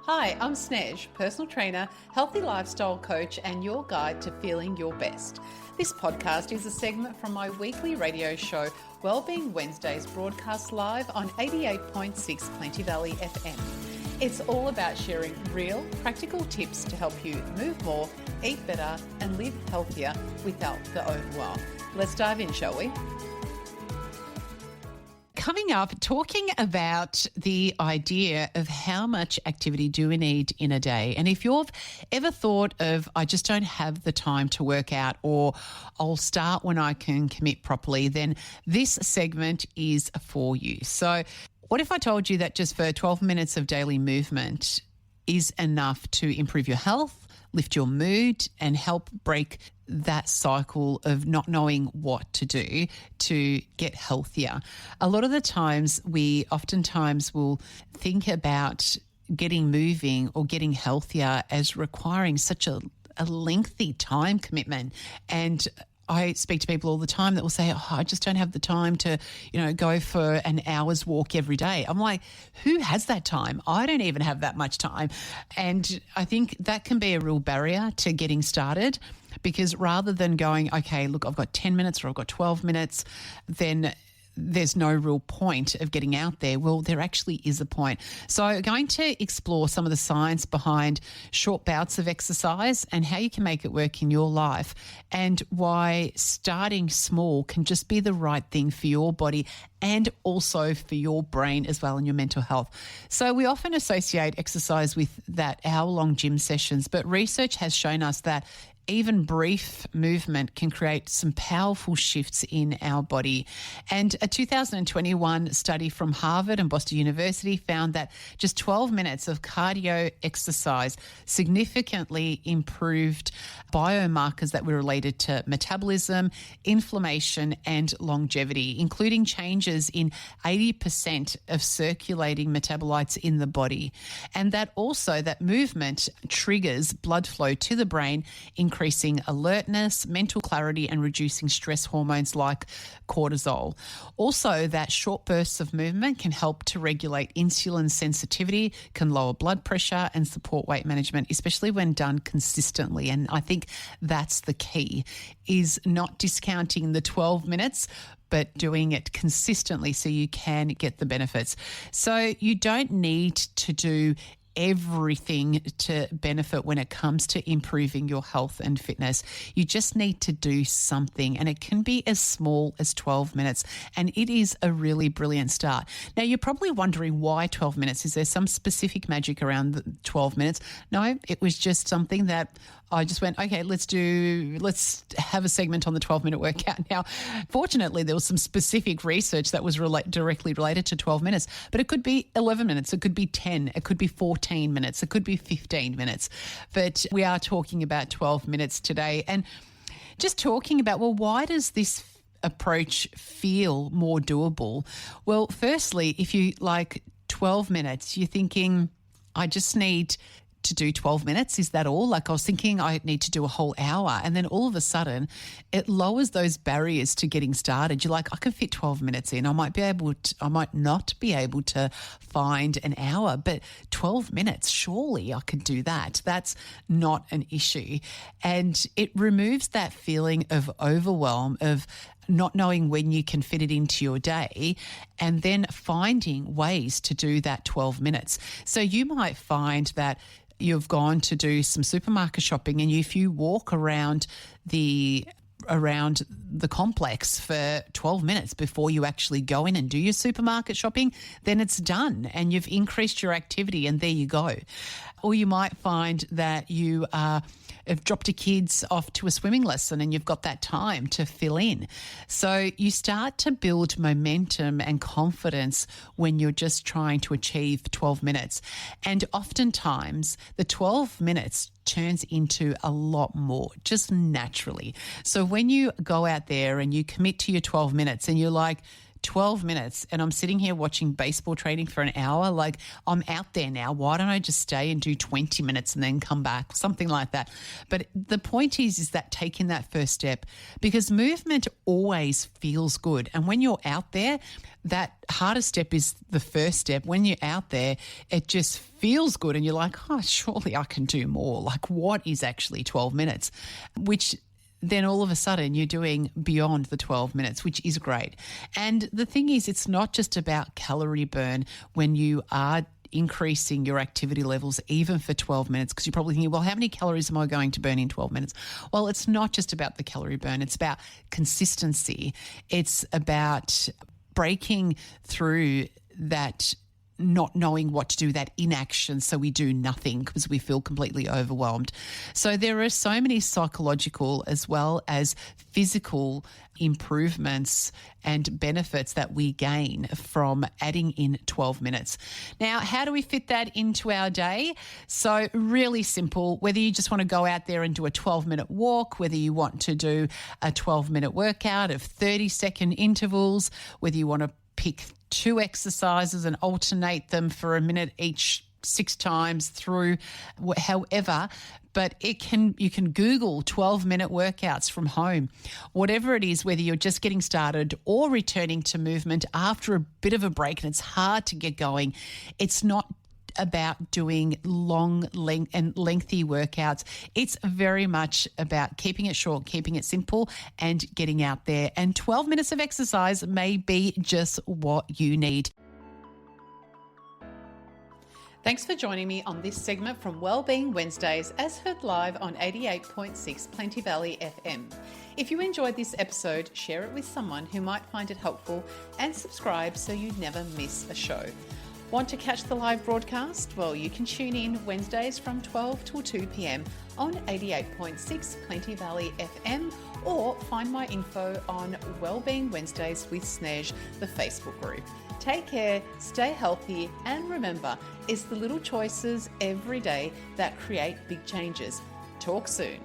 Hi, I'm Snez, personal trainer, healthy lifestyle coach, and your guide to feeling your best. This podcast is a segment from my weekly radio show, Wellbeing Wednesdays, broadcast live on 88.6 Plenty Valley FM. It's all about sharing real, practical tips to help you move more, eat better, and live healthier without the overwhelm. Let's dive in, shall we? Coming up, talking about the idea of how much activity do we need in a day. And if you've ever thought of, I just don't have the time to work out, or I'll start when I can commit properly, then this segment is for you. So what if I told you that just for 12 minutes of daily movement is enough to improve your health, lift your mood, and help break that cycle of not knowing what to do to get healthier? A lot of the times we oftentimes will think about getting moving or getting healthier as requiring such a lengthy time commitment. And I speak to people all the time that will say, oh, I just don't have the time to, go for an hour's walk every day. I'm like, who has that time? I don't even have that much time. And I think that can be a real barrier to getting started, because rather than going, okay, look, I've got 10 minutes or I've got 12 minutes, then there's no real point of getting out there. Well, there actually is a point. So I'm going to explore some of the science behind short bouts of exercise and how you can make it work in your life, and why starting small can just be the right thing for your body and also for your brain as well and your mental health. So we often associate exercise with that hour-long gym sessions, but research has shown us that even brief movement can create some powerful shifts in our body. And a 2021 study from Harvard and Boston University found that just 12 minutes of cardio exercise significantly improved biomarkers that were related to metabolism, inflammation, and longevity, including changes in 80% of circulating metabolites in the body. And that also, that movement triggers blood flow to the brain, increasing alertness, mental clarity, and reducing stress hormones like cortisol. Also, that short bursts of movement can help to regulate insulin sensitivity, can lower blood pressure, and support weight management, especially when done consistently. And I think that's the key, is not discounting the 12 minutes, but doing it consistently so you can get the benefits. So you don't need to do everything to benefit when it comes to improving your health and fitness. You just need to do something, and it can be as small as 12 minutes, and it is a really brilliant start. Now, you're probably wondering, why 12 minutes? Is there some specific magic around the 12 minutes? No, it was just something that I just went, okay, let's have a segment on the 12-minute workout. Now, fortunately, there was some specific research that was directly related to 12 minutes, but it could be 11 minutes, it could be 10, it could be 14 minutes, it could be 15 minutes. But we are talking about 12 minutes today, and just talking about, well, why does this approach feel more doable? Well, firstly, if you like 12 minutes, you're thinking, I just need to do 12 minutes. Is that all? Like, I was thinking I need to do a whole hour, and then all of a sudden it lowers those barriers to getting started. You're like, I can fit 12 minutes in. I might not be able to find an hour, but 12 minutes, surely I could do that. That's not an issue. And it removes that feeling of overwhelm, of not knowing when you can fit it into your day, and then finding ways to do that 12 minutes. So you might find that you've gone to do some supermarket shopping, and if you walk around the complex for 12 minutes before you actually go in and do your supermarket shopping, then it's done and you've increased your activity, and there you go. Or you might find that you have dropped your kids off to a swimming lesson and you've got that time to fill in. So you start to build momentum and confidence when you're just trying to achieve 12 minutes. And oftentimes the 12 minutes turns into a lot more, just naturally. So when you go out there and you commit to your 12 minutes and you're like, 12 minutes and I'm sitting here watching baseball training for an hour, like I'm out there now. Why don't I just stay and do 20 minutes and then come back? Something like that. But the point is that taking that first step, because movement always feels good. And when you're out there, that hardest step is the first step. When you're out there, it just feels good and you're like, oh, surely I can do more. Like, what is actually 12 minutes? Which then all of a sudden you're doing beyond the 12 minutes, which is great. And the thing is, it's not just about calorie burn when you are increasing your activity levels even for 12 minutes, because you're probably thinking, well, how many calories am I going to burn in 12 minutes? Well, it's not just about the calorie burn. It's about consistency. It's about breaking through that not knowing what to do, that inaction, so we do nothing because we feel completely overwhelmed. So there are so many psychological as well as physical improvements and benefits that we gain from adding in 12 minutes. Now, how do we fit that into our day? So really simple, whether you just want to go out there and do a 12-minute walk, whether you want to do a 12-minute workout of 30-second intervals, whether you want to pick 2 exercises and alternate them for a minute each 6 times through, however, but you can Google 12-minute workouts from home. Whatever it is, whether you're just getting started or returning to movement after a bit of a break and it's hard to get going, it's not about doing long and lengthy workouts. It's very much about keeping it short, keeping it simple and getting out there. And 12 minutes of exercise may be just what you need. Thanks for joining me on this segment from Wellbeing Wednesdays, as heard live on 88.6 Plenty Valley FM. If you enjoyed this episode, share it with someone who might find it helpful and subscribe so you never miss a show. Want to catch the live broadcast? Well, you can tune in Wednesdays from 12 till 2 p.m. on 88.6 Plenty Valley FM, or find my info on Wellbeing Wednesdays with Snez, the Facebook group. Take care, stay healthy, and remember, it's the little choices every day that create big changes. Talk soon.